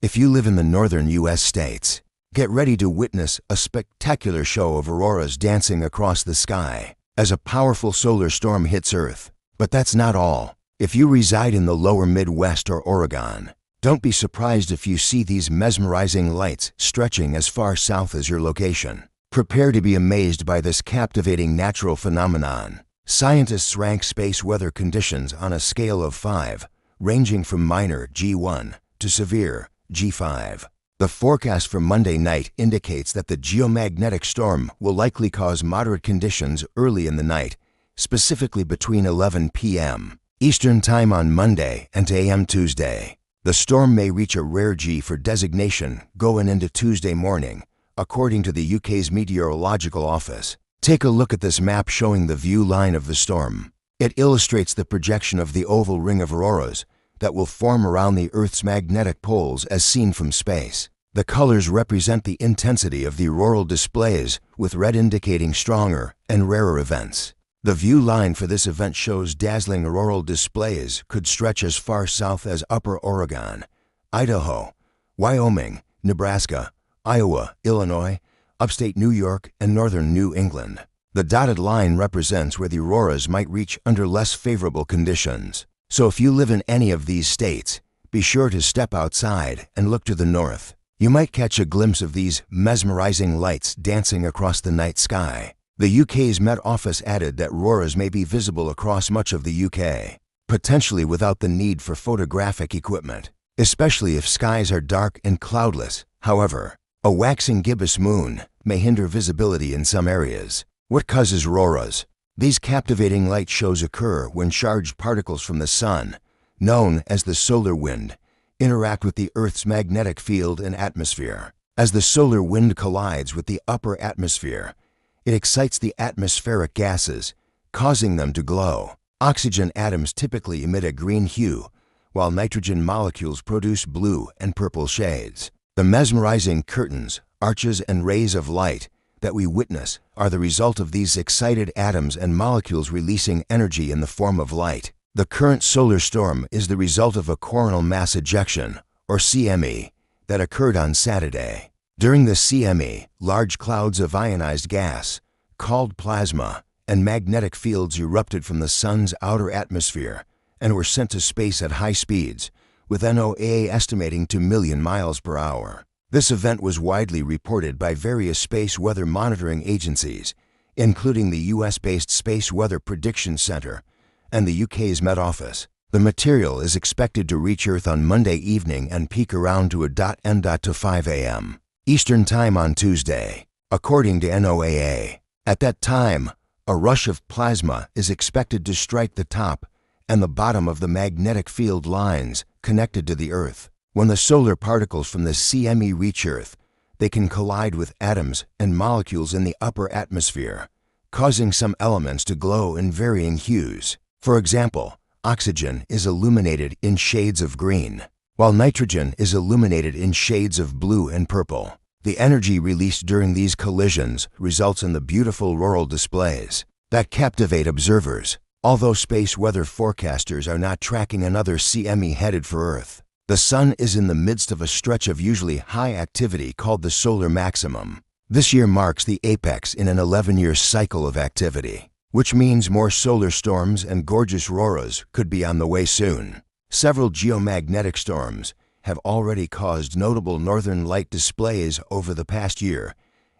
If you live in the northern U.S. states, get ready to witness a spectacular show of auroras dancing across the sky as a powerful solar storm hits Earth. But that's not all. If you reside in the lower Midwest or Oregon, don't be surprised if you see these mesmerizing lights stretching as far south as your location. Prepare to be amazed by this captivating natural phenomenon. Scientists rank space weather conditions on a scale of 5, ranging from minor G1 to severe G5. The forecast for Monday night indicates that the geomagnetic storm will likely cause moderate conditions early in the night, specifically between 11 p.m. Eastern Time on Monday and 10 a.m. Tuesday. The storm may reach a rare G for designation going into Tuesday morning, according to the UK's Meteorological Office. Take a look at this map showing the view line of the storm. It illustrates the projection of the oval ring of auroras that will form around the Earth's magnetic poles as seen from space. The colors represent the intensity of the auroral displays, with red indicating stronger and rarer events. The view line for this event shows dazzling auroral displays could stretch as far south as Upper Oregon, Idaho, Wyoming, Nebraska, Iowa, Illinois, upstate New York, and northern New England. The dotted line represents where the auroras might reach under less favorable conditions. So if you live in any of these states, be sure to step outside and look to the north. You might catch a glimpse of these mesmerizing lights dancing across the night sky. The UK's Met Office added that auroras may be visible across much of the UK, potentially without the need for photographic equipment, especially if skies are dark and cloudless. However, a waxing gibbous moon may hinder visibility in some areas. What causes auroras? These captivating light shows occur when charged particles from the sun, known as the solar wind, interact with the Earth's magnetic field and atmosphere. As the solar wind collides with the upper atmosphere, it excites the atmospheric gases, causing them to glow. Oxygen atoms typically emit a green hue, while nitrogen molecules produce blue and purple shades. The mesmerizing curtains, arches, and rays of light that we witness are the result of these excited atoms and molecules releasing energy in the form of light. The current solar storm is the result of a coronal mass ejection, or CME, that occurred on Saturday. During the CME, large clouds of ionized gas, called plasma, and magnetic fields erupted from the sun's outer atmosphere and were sent to space at high speeds, with NOAA estimating to million miles per hour. This event was widely reported by various space weather monitoring agencies, including the US-based Space Weather Prediction Center and the UK's Met Office. The material is expected to reach Earth on Monday evening and peak around to to 5 a.m. Eastern Time on Tuesday, according to NOAA. At that time, a rush of plasma is expected to strike the top and the bottom of the magnetic field lines connected to the Earth. When the solar particles from the CME reach Earth, they can collide with atoms and molecules in the upper atmosphere, causing some elements to glow in varying hues. For example, oxygen is illuminated in shades of green, while nitrogen is illuminated in shades of blue and purple. The energy released during these collisions results in the beautiful auroral displays that captivate observers. Although space weather forecasters are not tracking another CME headed for Earth, the sun is in the midst of a stretch of usually high activity called the solar maximum. This year marks the apex in an 11-year cycle of activity, which means more solar storms and gorgeous auroras could be on the way soon. Several geomagnetic storms have already caused notable northern light displays over the past year,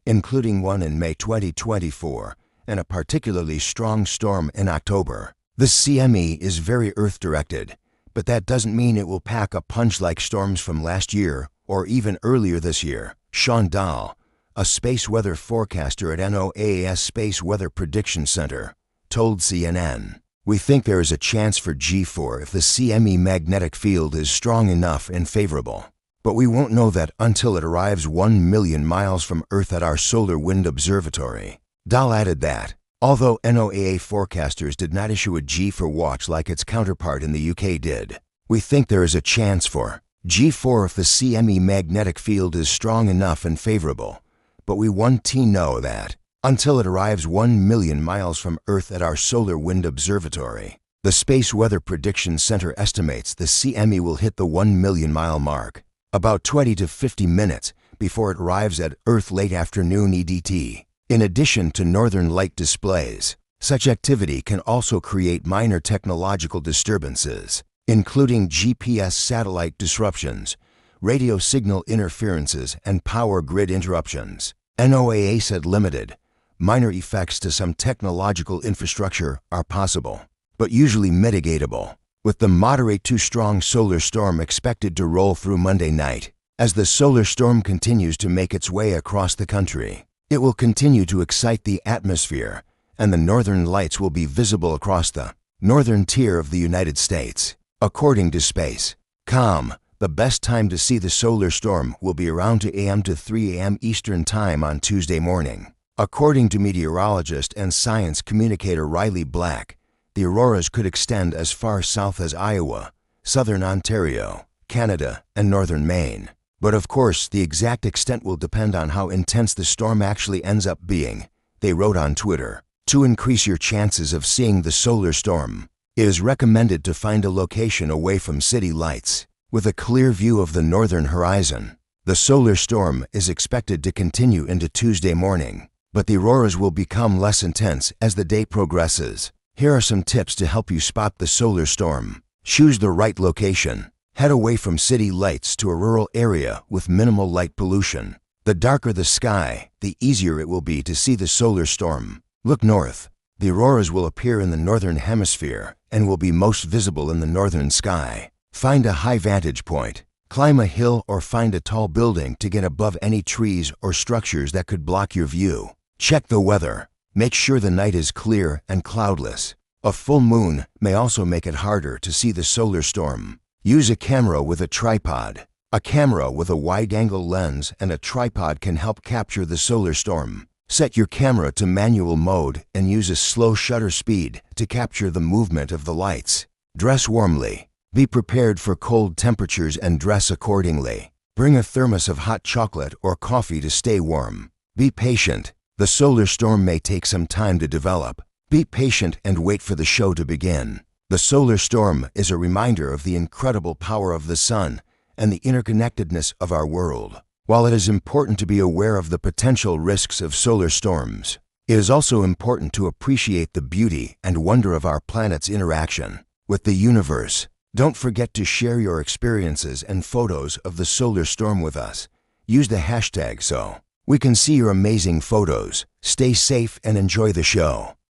including one in May 2024 and a particularly strong storm in October. This CME is very Earth-directed, but that doesn't mean it will pack a punch like storms from last year or even earlier this year. Sean Dahl, a space weather forecaster at NOAA's Space Weather Prediction Center, told CNN, "We think there is a chance for G4 if the CME magnetic field is strong enough and favorable. But we won't know that until it arrives 1 million miles from Earth at our solar wind observatory." Dahl added that, although NOAA forecasters did not issue a G4 watch like its counterpart in the UK did, we think there is a chance for G4 if the CME magnetic field is strong enough and favorable, but we want to know that until it arrives 1 million miles from Earth at our solar wind observatory. The Space Weather Prediction Center estimates the CME will hit the 1 million mile mark about 20 to 50 minutes before it arrives at Earth late afternoon EDT. In addition to northern light displays, such activity can also create minor technological disturbances, including GPS satellite disruptions, radio signal interferences, and power grid interruptions. NOAA said limited, minor effects to some technological infrastructure are possible, but usually mitigatable, with the moderate to strong solar storm expected to roll through Monday night. As the solar storm continues to make its way across the country, it will continue to excite the atmosphere, and the northern lights will be visible across the northern tier of the United States. According to Space.com, the best time to see the solar storm will be around 2 a.m. to 3 a.m. Eastern Time on Tuesday morning. According to meteorologist and science communicator Riley Black, the auroras could extend as far south as Iowa, southern Ontario, Canada, and northern Maine. But of course, the exact extent will depend on how intense the storm actually ends up being, they wrote on Twitter. To increase your chances of seeing the solar storm, it is recommended to find a location away from city lights, with a clear view of the northern horizon. The solar storm is expected to continue into Tuesday morning, but the auroras will become less intense as the day progresses. Here are some tips to help you spot the solar storm. Choose the right location. Head away from city lights to a rural area with minimal light pollution. The darker the sky, the easier it will be to see the solar storm. Look north. The auroras will appear in the northern hemisphere and will be most visible in the northern sky. Find a high vantage point. Climb a hill or find a tall building to get above any trees or structures that could block your view. Check the weather. Make sure the night is clear and cloudless. A full moon may also make it harder to see the solar storm. Use a camera with a tripod. A camera with a wide-angle lens and a tripod can help capture the solar storm. Set your camera to manual mode and use a slow shutter speed to capture the movement of the lights. Dress warmly. Be prepared for cold temperatures and dress accordingly. Bring a thermos of hot chocolate or coffee to stay warm. Be patient. The solar storm may take some time to develop. Be patient and wait for the show to begin. The solar storm is a reminder of the incredible power of the sun and the interconnectedness of our world. While it is important to be aware of the potential risks of solar storms, it is also important to appreciate the beauty and wonder of our planet's interaction with the universe. Don't forget to share your experiences and photos of the solar storm with us. Use the hashtag so we can see your amazing photos. Stay safe and enjoy the show.